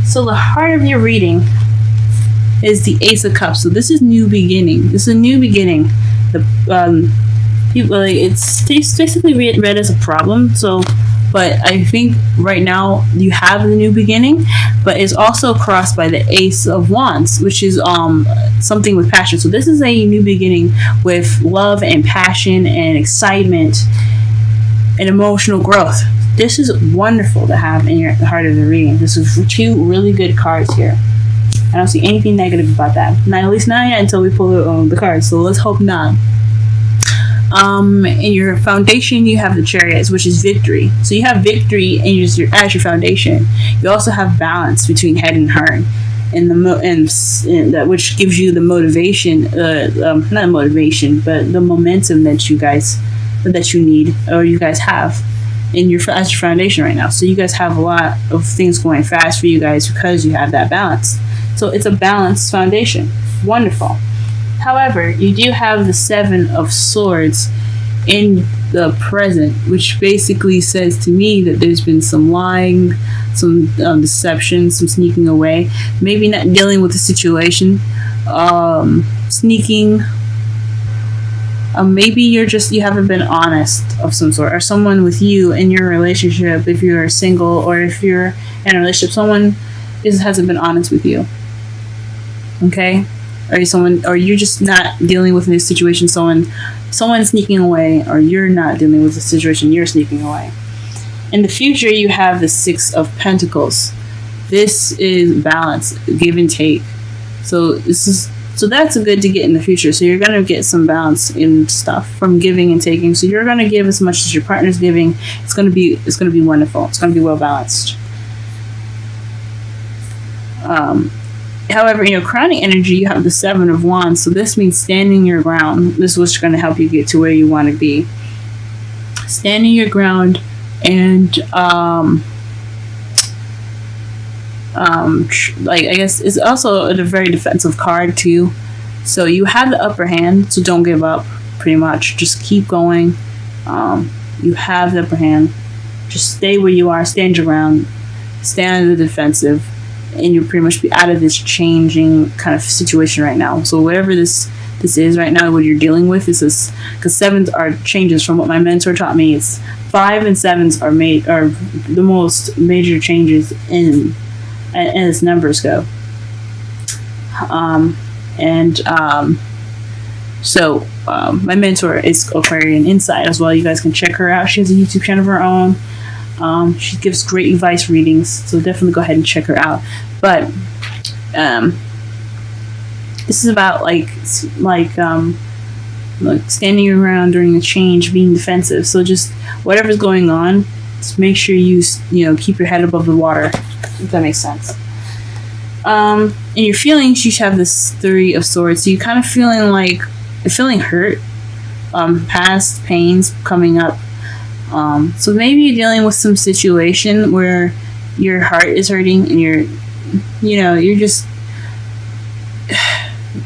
So the heart of your reading is the Ace of Cups. So this is new beginning. This is a new beginning. The people, like, it's basically read as a problem. So, but I think right now you have the new beginning, but it's also crossed by the Ace of Wands, which is something with passion. So this is a new beginning with love and passion and excitement and emotional growth. This is wonderful to have in the heart of the reading. This is two really good cards here. I don't see anything negative about that. Not, at least not yet until we pull the cards. So let's hope not. In your foundation, you have the Chariots, which is victory. So you have victory as your foundation. You also have balance between head and heart, and that which gives you the motivation. Not motivation, but the momentum that you need or you guys have in your as your foundation right now. So you guys have a lot of things going fast for you guys because you have that balance. So it's a balanced foundation. Wonderful. However, you do have the Seven of Swords in the present, which basically says to me that there's been some lying, some deception, some sneaking away, maybe not dealing with the situation, sneaking. Maybe you haven't been honest of some sort, or someone with you in your relationship, if you're single or if you're in a relationship, someone hasn't been honest with you. Okay? Or you're just not dealing with this situation, someone sneaking away, or you're not dealing with the situation, you're sneaking away. In the future, you have the Six of Pentacles. This is balance, give and take. So that's good to get in the future. So you're gonna get some balance in stuff from giving and taking. So you're gonna give as much as your partner's giving. It's gonna be wonderful. It's gonna be well balanced. However, in your crowning energy, you have the Seven of Wands. So this means standing your ground. This is what's going to help you get to where you want to be. Standing your ground, and I guess it's also a very defensive card too. So you have the upper hand. So don't give up. Pretty much, just keep going. You have the upper hand. Just stay where you are. Stand your ground. Stand on the defensive. And you'll pretty much be out of this changing kind of situation right now. So whatever this is right now, what you're dealing with is this, because sevens are changes from what my mentor taught me. It's 5 and 7s are the most major changes as numbers go. So my mentor is Aquarian Insight as well. You guys can check her out. She has a YouTube channel of her own. She gives great advice readings, so definitely go ahead and check her out. But this is about like standing your ground during a change, being defensive. So just whatever's going on, just make sure you keep your head above the water, if that makes sense. In your feelings, you have this Three of Swords. So you're kind of feeling hurt, past pains coming up. So maybe you're dealing with some situation where your heart is hurting and you're just,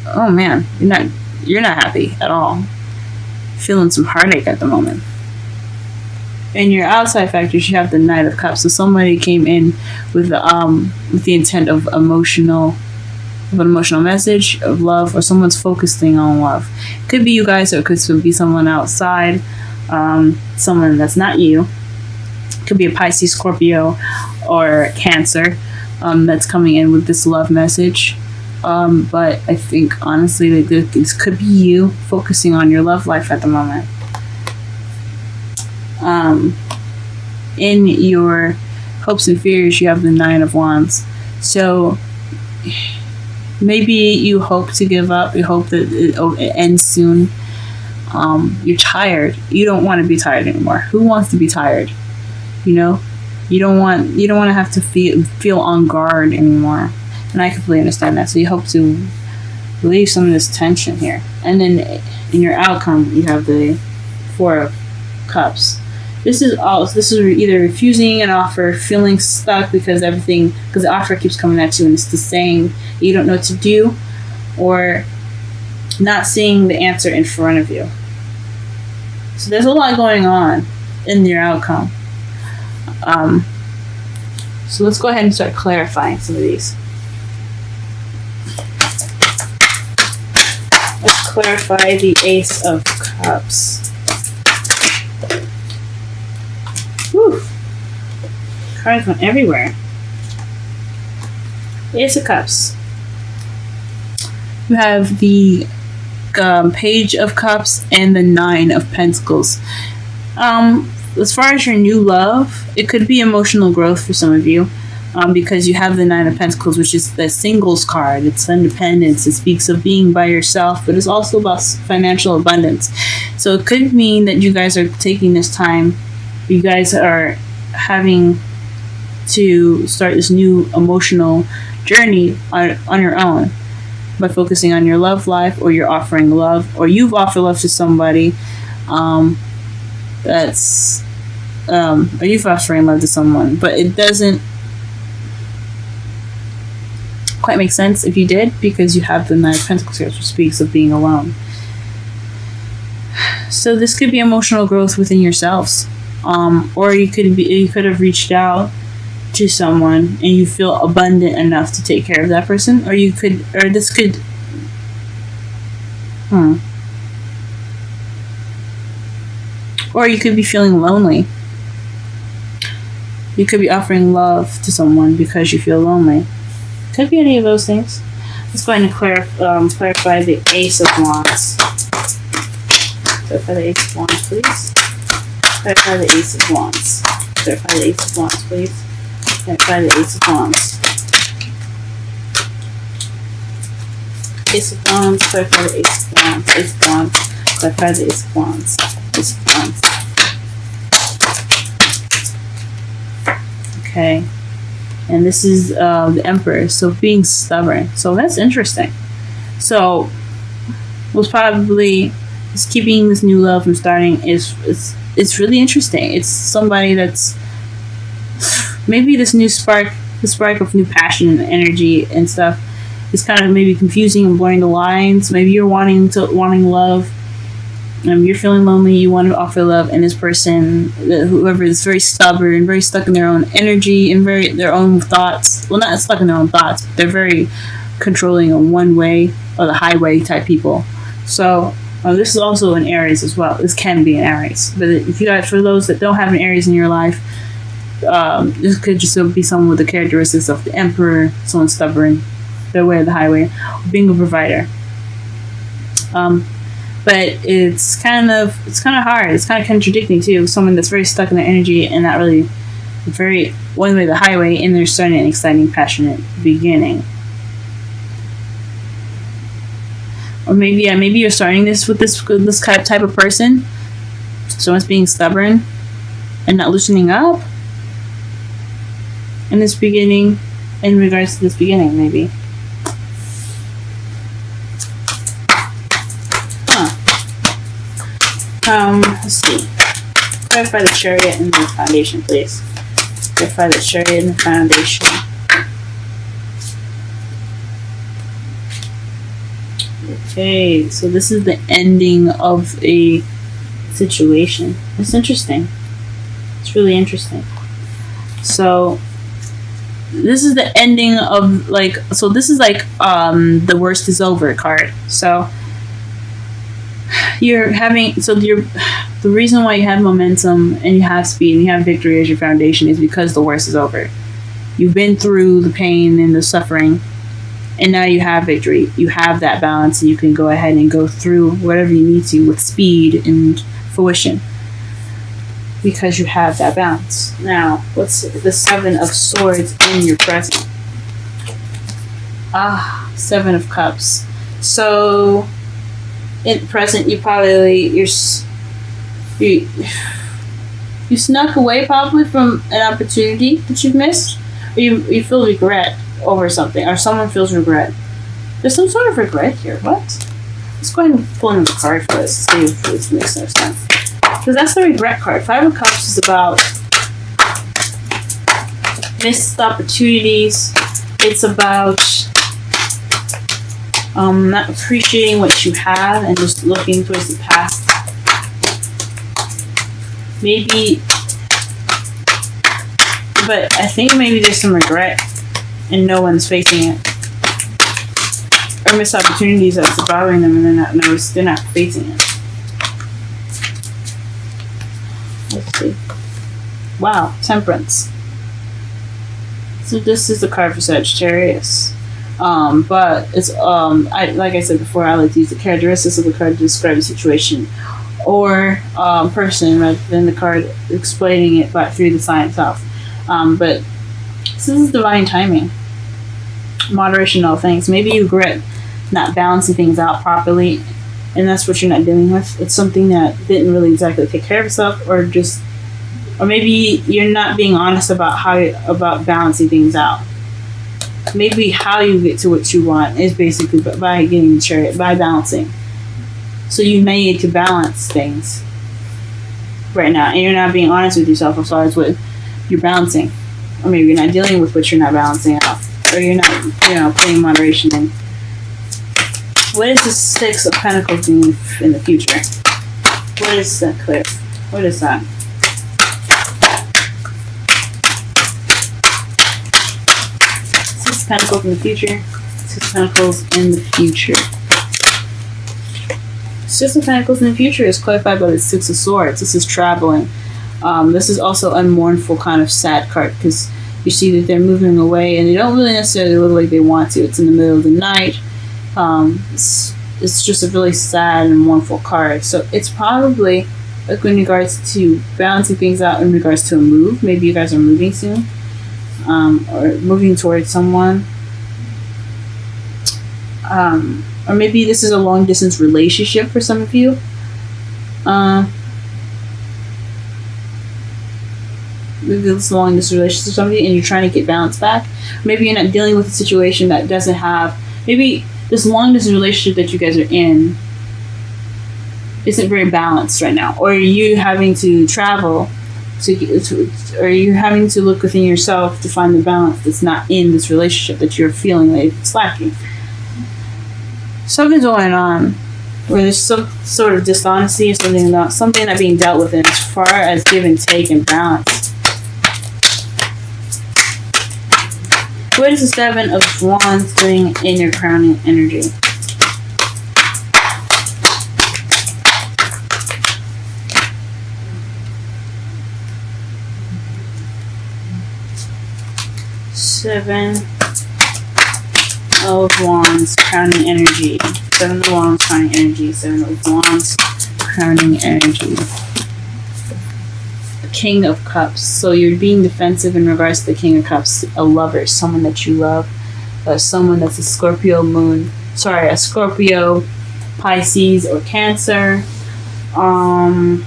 oh man, you're not happy at all. Feeling some heartache at the moment. In your outside factors, you have the Knight of Cups. So somebody came in with the intent of an emotional message of love, or someone's focusing on love. Could be you guys, or it could be someone outside. Someone that's not you. Could be a Pisces, Scorpio, or Cancer that's coming in with this love message. But I think honestly that this could be you focusing on your love life at the moment. In your hopes and fears, you have the Nine of Wands. So maybe you hope to give up. You hope that it ends soon. You're tired. You don't want to be tired anymore. Who wants to be tired? You don't want to have to feel on guard anymore. And I completely understand that. So you hope to relieve some of this tension here. And then in your outcome, you have the Four of Cups. This is either refusing an offer, feeling stuck because the offer keeps coming at you and it's the same. You don't know what to do, or not seeing the answer in front of you. So there's a lot going on in your outcome. So let's go ahead and start clarifying some of these. Let's clarify the Ace of Cups. Whew. Cards went everywhere. Ace of Cups. You have the Page of Cups and the Nine of Pentacles. As far as your new love, it could be emotional growth for some of you, because you have the Nine of Pentacles, which is the singles card. It's independence. It speaks of being by yourself, but it's also about financial abundance. So it could mean that you guys are taking this time. You guys are having to start this new emotional journey on your own by focusing on your love life, or you're offering love, or you've offered love to somebody. Or you've offering love to someone, but it doesn't quite make sense if you did, because you have the Nine of Pentacles here, which speaks of being alone. So this could be emotional growth within yourselves, or you could have reached out to someone and you feel abundant enough to take care of that person, or this could or you could be feeling lonely. You could be offering love to someone because you feel lonely. Could be any of those things. Let's go ahead and clarify the Ace of Wands. Clarify the Ace of Wands, please. Clarify the Ace of Wands. Clarify the Ace of Wands, please. Clarify the Ace of Wands. Ace of Wands. Clarify the Ace of Wands. Ace of Wands. Clarify the Ace of Wands. Ace of Wands. Okay. And this is the Emperor, so being stubborn. So that's interesting. So what's probably is keeping this new love from starting is it's really interesting. It's somebody that's maybe this new spark, the spark of new passion and energy and stuff is kind of maybe confusing and blurring the lines. Maybe you're wanting love. You're feeling lonely, you want to offer love, and this person, whoever is very stubborn, very stuck in their own energy and their own thoughts. Well, not stuck in their own thoughts, but they're very controlling on one way or the highway type people. So this is also an Aries as well. This can be an Aries, but if you guys, for those that don't have an Aries in your life, this could just be someone with the characteristics of the Emperor, someone stubborn, their way or the highway, being a provider. But it's kind of hard. It's kind of contradicting too. Someone that's very stuck in their energy and not really very one way the highway, and they're starting an exciting, passionate beginning. Or maybe you're starting this with this type of person. Someone's being stubborn and not loosening up in this beginning, in regards to this beginning, maybe. Let's see. Clarify the Chariot and the Foundation, please. Clarify the Chariot and the Foundation. Okay, so this is the ending of a situation. It's interesting. It's really interesting. So this is the ending of this is the worst is over card. So the reason why you have momentum and you have speed and you have victory as your foundation is because the worst is over. You've been through the pain and the suffering, and now you have victory. You have that balance, and you can go ahead and go through whatever you need to with speed and fruition because you have that balance. Now, what's the Seven of Swords in your present? Seven of Cups. So in present, you probably you snuck away probably from an opportunity that you've missed, or you feel regret over something, or someone feels regret. There's some sort of regret here. What? Let's go ahead and pull another card for us to see if this makes no sense. Because that's the regret card. Five of Cups is about missed opportunities. It's about not appreciating what you have and just looking towards the past. Maybe But I think maybe there's some regret and no one's facing it. Or missed opportunities that's bothering them and they're not facing it. Let's see. Wow, Temperance. So this is the card for Sagittarius. But it's like I said before, I like to use the characteristics of the card to describe a situation or person rather than the card explaining it but through the sign itself. But this is divine timing. Moderation in all things. Maybe you regret not balancing things out properly, and that's what you're not dealing with. It's something that didn't really exactly take care of itself, or maybe you're not being honest about balancing things out. Maybe how you get to what you want is basically by getting the Chariot, by balancing. So you may need to balance things right now, and you're not being honest with yourself as far as what you're balancing, or maybe you're not dealing with what you're not balancing out, or you're not, putting moderation in. What is the Six of Pentacles mean in the future? What is that, Cliff? What is that? Six of Pentacles in the future. Six of Pentacles in the future. Six of Pentacles in the future is clarified by the Six of Swords. This is traveling. This is also a mournful kind of sad card because you see that they're moving away and they don't really necessarily look like they want to. It's in the middle of the night. It's just a really sad and mournful card. So it's probably like in regards to balancing things out in regards to a move. Maybe you guys are moving soon, or moving towards someone. Or maybe this is a long distance relationship for some of you. Maybe this is a long distance relationship with somebody and you're trying to get balance back. Maybe you're not dealing with a situation that doesn't have, maybe this long distance relationship that you guys are in isn't very balanced right now. Or you having to travel or you're having to look within yourself to find the balance that's not in this relationship that you're feeling like it's lacking. Something's going on where there's some sort of dishonesty or something not being dealt with in as far as give and take and balance. What is the Seven of Wands doing in your crowning energy? Seven of Wands, crowning energy. Seven of Wands, crowning energy. Seven of Wands, crowning energy. King of Cups. So you're being defensive in regards to the King of Cups. A lover, someone that you love, someone that's a Scorpio a Scorpio, Pisces, or Cancer. So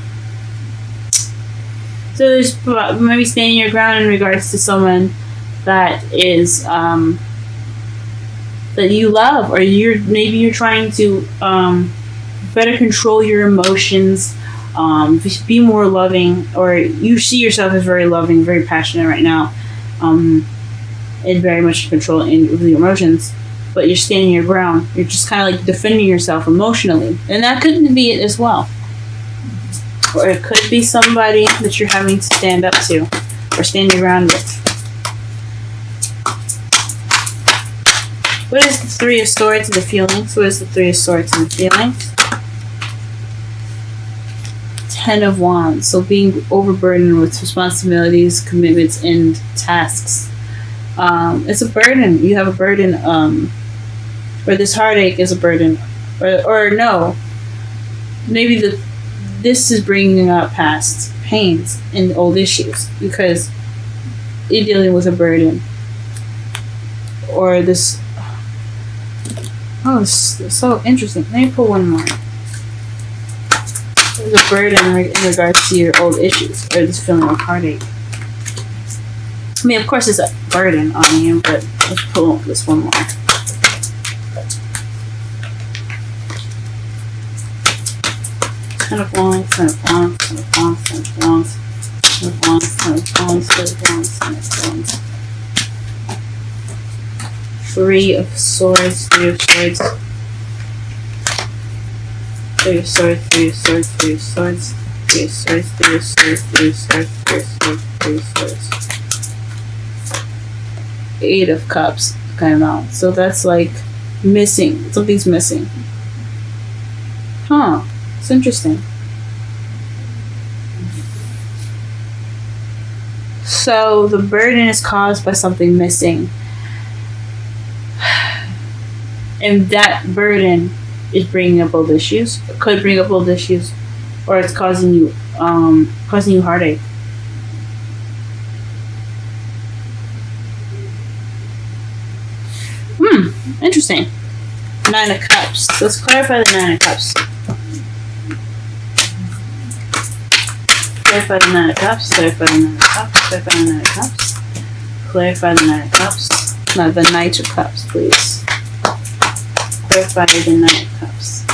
there's maybe standing your ground in regards to someone that is that you love, or you're trying to better control your emotions. Be more loving, or you see yourself as very loving, very passionate right now, and very much control with your emotions, but you're standing your ground. You're just kind of like defending yourself emotionally, and that could be it as well. Or it could be somebody that you're having to stand up to or stand your ground with. What is the Three of Swords and the feelings? What is the Three of Swords and the feelings? Ten of Wands. So being overburdened with responsibilities, commitments, and tasks. It's a burden. You have a burden. Or this heartache is a burden. Or no. Maybe this is bringing up past pains and old issues because you're dealing with a burden. Or this. Oh, it's so interesting. Let me pull one more. There's a burden in regards to your old issues or this feeling of heartache. I mean, of course, it's a burden on you, but let's pull this one more. Ten of Wands, Ten of Wands, Ten of Wands, Ten of Wands, Ten of Wands, Ten of Wands, Ten of Wands, Ten of Wands. Three of Swords, Three of Swords. Three of Swords, Three of Swords, Three of Swords, Three of Swords, Three of Swords, Three of Swords, Three of Swords, Three of Swords. Eight of Cups kind of balance. So that's like missing. Something's missing. Huh. It's interesting. So the burden is caused by something missing. And that burden is bringing up old issues. Could bring up old issues. Or it's causing you heartache. Interesting. Nine of Cups. Let's clarify the Nine of Cups. Clarify the Nine of Cups. Clarify the Nine of Cups. Clarify the Nine of Cups. Clarify the Nine of Cups. No, the Knight of Cups, please. Clarify the Knight of Cups.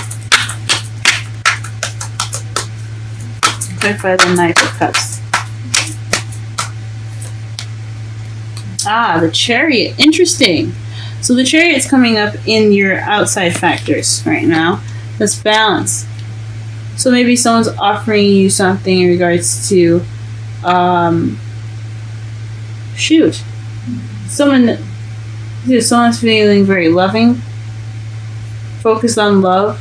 Clarify the Knight of Cups. Ah, the Chariot. Interesting. So the Chariot is coming up in your outside factors right now. That's balance. So maybe someone's offering you something in regards to, someone's feeling very loving, focused on love,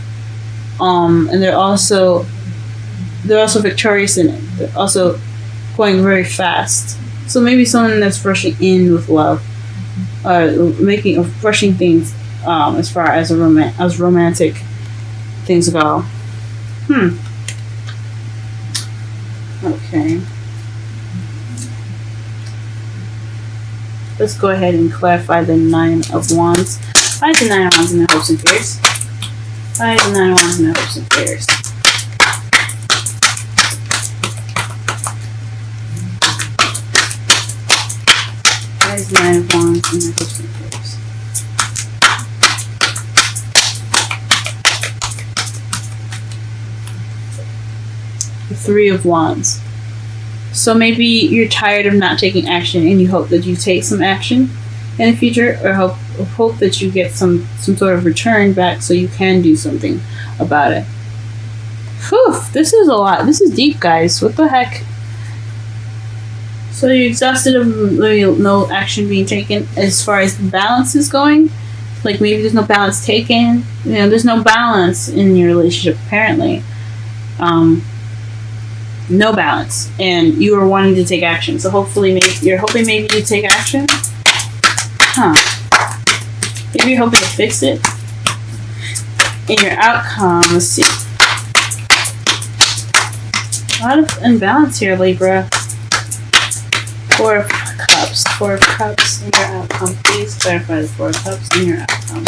and they're also victorious in it. They're also going very fast. So maybe someone that's rushing in with love. Rushing things as far as romantic things go. Okay. Let's go ahead and clarify the Nine of Wands. Why is the Nine of Wands in their hopes and fears? Why is the Nine of Wands in their hopes and fears? Why is the Nine of Wands in their hopes and fears? The Three of Wands. So maybe you're tired of not taking action and you hope that you take some action in the future, or hope that you get some sort of return back so you can do something about it. Whew, this is a lot. This is deep, guys. What the heck? So you're exhausted of no action being taken as far as balance is going. Like maybe there's no balance taken. There's no balance in your relationship apparently. No balance, and you are wanting to take action. So hopefully, you're hoping maybe you take action. Maybe you're hoping to fix it. And your outcome. Let's see. A lot of imbalance here, Libra. Four of Cups. Four of Cups in your outcome. Please clarify the Four of Cups in your outcome.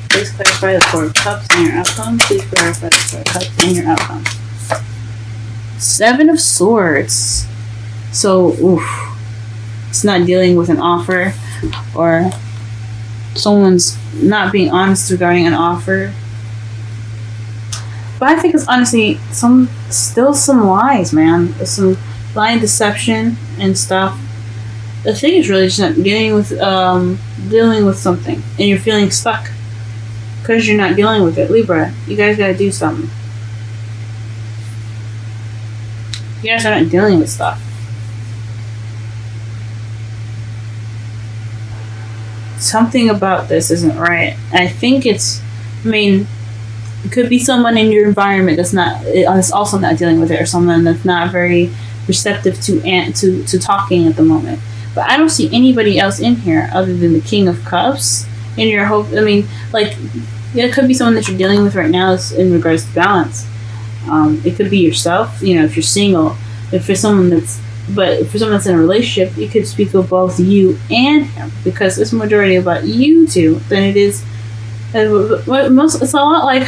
Please clarify the Four of Cups in your outcome. Please clarify the Four of Cups in your outcome. Seven of Swords. So, it's not dealing with an offer, or someone's not being honest regarding an offer. But I think it's honestly some lies, man. There's some lying, deception, and stuff. The thing is really just not dealing with something, and you're feeling stuck because you're not dealing with it. Libra, you guys gotta do something. You guys are not dealing with stuff. Something about this isn't right. I think it could be someone in your environment that's also not dealing with it, or someone that's not very receptive to talking at the moment. But I don't see anybody else in here other than the King of Cups. In your hope, it could be someone that you're dealing with right now in regards to balance. It could be yourself, if you're single. For someone that's in a relationship, you could speak of both you and him, because it's majority about you two than it is. It's a lot like,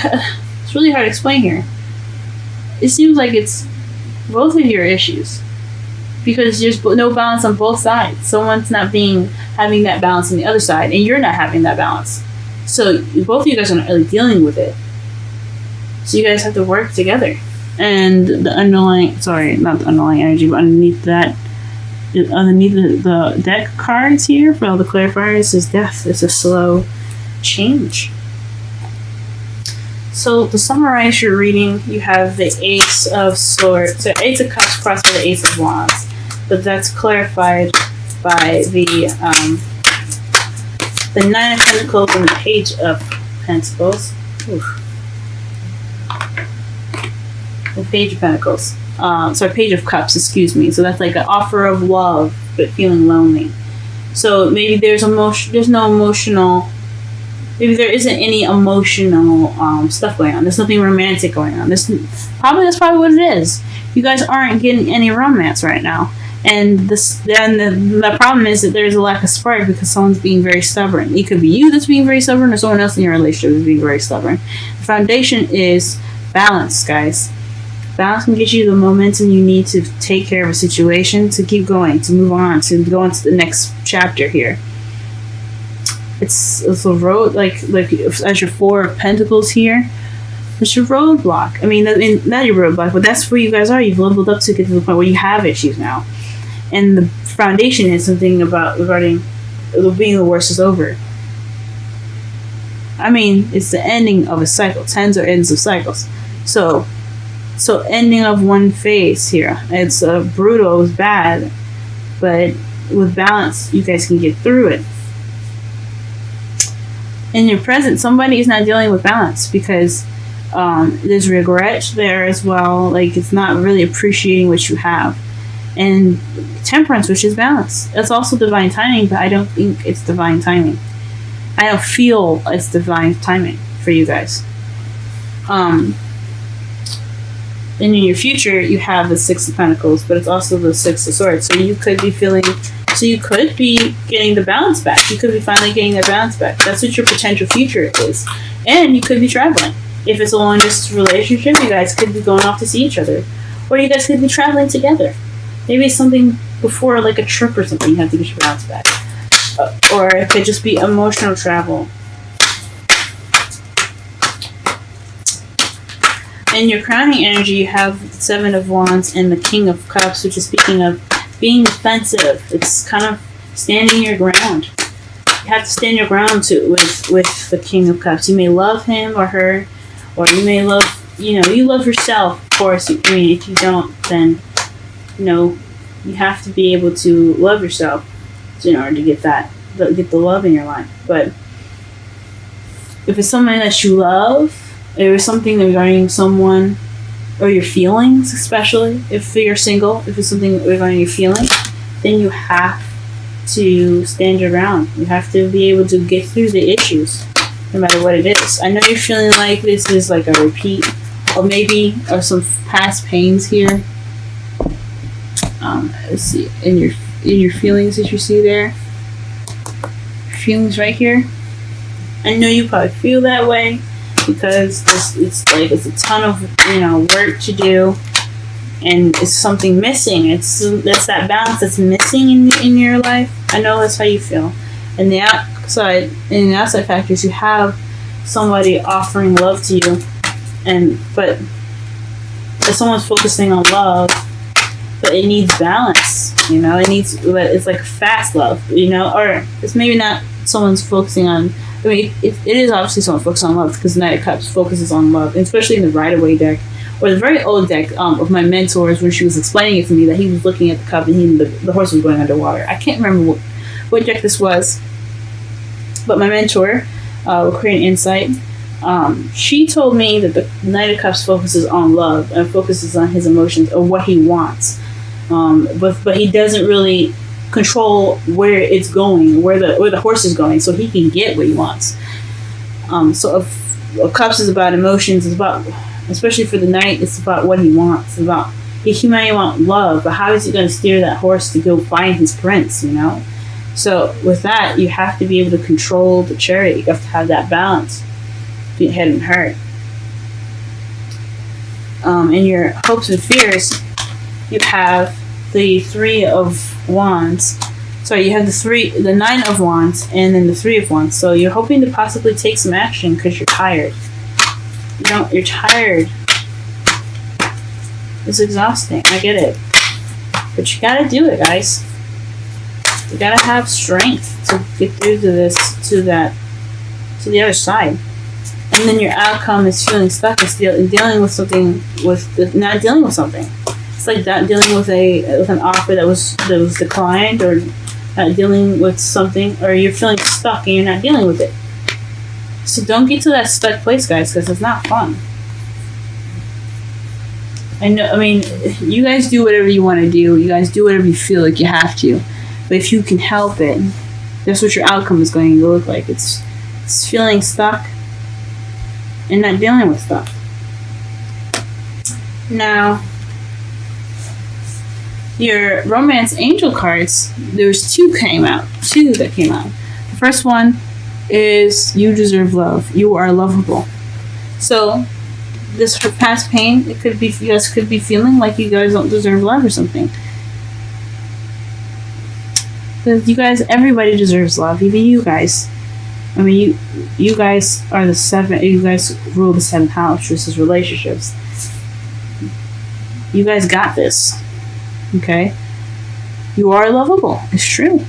it's really hard to explain here. It seems like it's both of your issues, because there's no balance on both sides. Someone's not having that balance on the other side, and you're not having that balance. So both of you guys are not really dealing with it. So you guys have to work together. And the underlying, not the underlying energy, but underneath the deck cards here for all the clarifiers is death. It's a slow change. So to summarize your reading, you have the Ace of Swords, so Ace of Cups crossed by the Ace of Wands, but that's clarified by the the Nine of Pentacles and the Page of Pentacles. Oof. The Page of Pentacles. Page of Cups, excuse me. So that's like an offer of love, but feeling lonely. So maybe there's no emotional, maybe there isn't any emotional stuff going on. There's nothing romantic going on. That's probably what it is. You guys aren't getting any romance right now. And the problem is that there's a lack of spark because someone's being very stubborn. It could be you that's being very stubborn, or someone else in your relationship is being very stubborn. The foundation is balance, guys. Balance can get you the momentum you need to take care of a situation, to keep going, to move on, to go into the next chapter here. It's a road, like as your Four of Pentacles here. It's your roadblock. I mean, not your roadblock, but that's where you guys are. You've leveled up to get to the point where you have issues now. And the foundation is something regarding being the worst is over. I mean, it's the ending of a cycle. Tens are ends of cycles. So ending of one phase here. It's brutal, it's bad, but with balance, you guys can get through it. In your present, somebody is not dealing with balance because there's regret there as well. Like, it's not really appreciating what you have. And temperance, which is balance. That's also divine timing, but I don't think it's divine timing. I don't feel it's divine timing for you guys. And in your future, you have the Six of Pentacles, but it's also the Six of Swords. So you could be getting the balance back. You could be finally getting that balance back. That's what your potential future is. And you could be traveling. If it's a long distance relationship, you guys could be going off to see each other. Or you guys could be traveling together. Maybe it's something before, like a trip or something, you have to get your balance back. Or it could just be emotional travel. In your crowning energy, you have the Seven of Wands and the King of Cups, which is speaking of being defensive. It's kind of standing your ground. You have to stand your ground with the King of Cups. You may love him or her, or you may love, you love yourself, of course. I mean, if you don't, then, you have to be able to love yourself in order to get the love in your life. But if it's someone that you love, or something regarding someone, or your feelings, especially if you're single, if it's something regarding your feelings, then you have to stand your ground. You have to be able to get through the issues, no matter what it is. I know you're feeling like this is like a repeat, or maybe some past pains here. Let's see, in your feelings that you see there, feelings right here. I know you probably feel that way because it's a ton of work to do, and it's something missing. That's that balance that's missing in your life. I know that's how you feel. And the outside factors, you have somebody offering love to you, but if someone's focusing on love, but it needs balance. It's like fast love. Or it's maybe not someone's focusing on. I mean, it is obviously someone focused on love because the Knight of Cups focuses on love, and especially in the Rider-Waite deck, or the very old deck of my mentors when she was explaining it to me that he was looking at the cup and the horse was going underwater. I can't remember what deck this was, but my mentor, Creating Insight, she told me that the Knight of Cups focuses on love and focuses on his emotions or what he wants, but he doesn't really control where it's going, where the horse is going, so he can get what he wants. So if Cups is about emotions, it's about, especially for the Knight, it's about what he wants. It's about, he might want love, but how is he going to steer that horse to go find his prince? So with that, you have to be able to control the chariot. You have to have that balance between head and heart. In your hopes and fears, you have the Three of Wands. Sorry, you have the Nine of Wands, and then the Three of Wands. So you're hoping to possibly take some action because you're tired. You're tired. It's exhausting. I get it, but you gotta do it, guys. You gotta have strength to get through to the other side. And then your outcome is feeling stuck and dealing with something not dealing with something. It's like that, dealing with an offer that was declined, or dealing with something, or you're feeling stuck and you're not dealing with it. So don't get to that stuck place, guys, because it's not fun. I mean, you guys do whatever you want to do. You guys do whatever you feel like you have to. But if you can help it, that's what your outcome is going to look like. It's feeling stuck and not dealing with stuff. Now, your romance angel cards, there's two that came out. The first one is you deserve love. You are lovable. So, this past pain, it could be, you guys could be feeling like you guys don't deserve love or something. Because you guys, everybody deserves love, even you guys. I mean, you guys are the seventh. You guys rule the seventh house, which is relationships. You guys got this. Okay? You are lovable. It's true.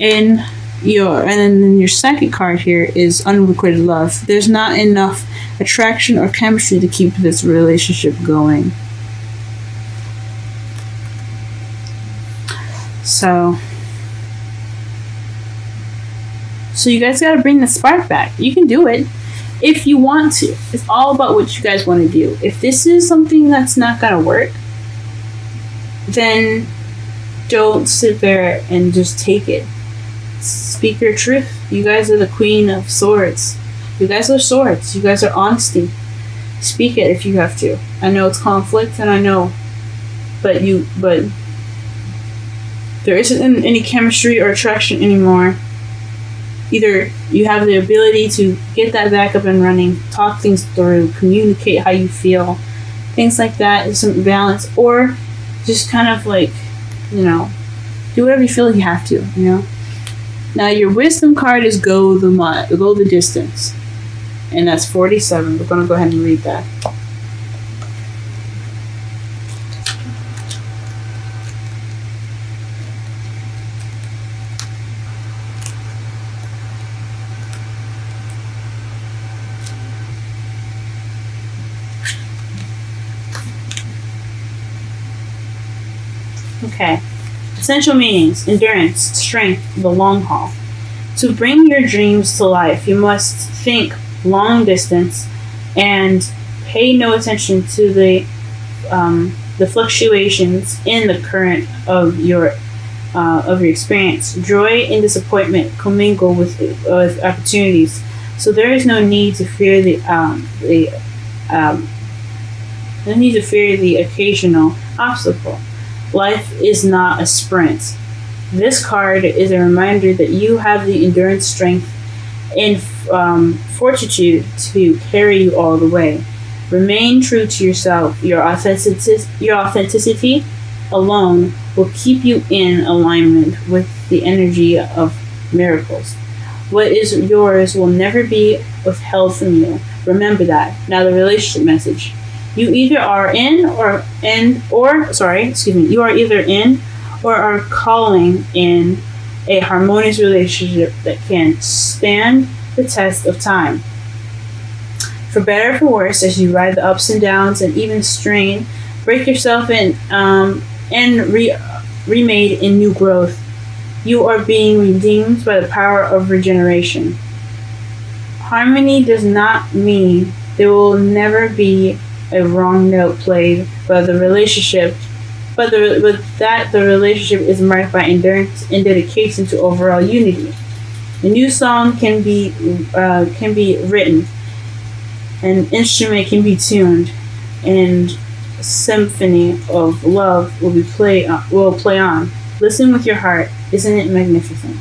And then your second card here is unrequited love. There's not enough attraction or chemistry to keep this relationship going. So you guys got to bring the spark back. You can do it if you want to. It's all about what you guys want to do. If this is something that's not going to work, then don't sit there and just take it. Speak your truth. You guys are the queen of swords. You guys are swords. You guys are honesty. Speak it if you have to. I know it's conflict, and I know, but there isn't any chemistry or attraction anymore. Either you have the ability to get that back up and running, talk things through, communicate how you feel, things like that, is some balance, or just kind of like, do whatever you feel like you have to, Now your wisdom card is go the distance, and that's 47. We're gonna go ahead and read that. Okay. Essential meanings: endurance, strength, the long haul. To bring your dreams to life, you must think long distance and pay no attention to the fluctuations in the current of your experience. Joy and disappointment commingle with opportunities, so there is no need to fear the occasional obstacle. Life is not a sprint. This card is a reminder that you have the endurance, strength, and fortitude to carry you all the way. Remain true to yourself. Your authenticity alone will keep you in alignment with the energy of miracles. What is yours will never be withheld from you. Remember that. Now the relationship message. You either are you are either in or are calling in a harmonious relationship that can stand the test of time. For better or for worse, as you ride the ups and downs and even strain, break yourself in and remade in new growth, you are being redeemed by the power of regeneration. Harmony does not mean there will never be a wrong note played by the relationship, but the relationship is marked by endurance and dedication to overall unity. A new song can be written, an instrument can be tuned, and a symphony of love will play on. Listen with your heart. Isn't it magnificent?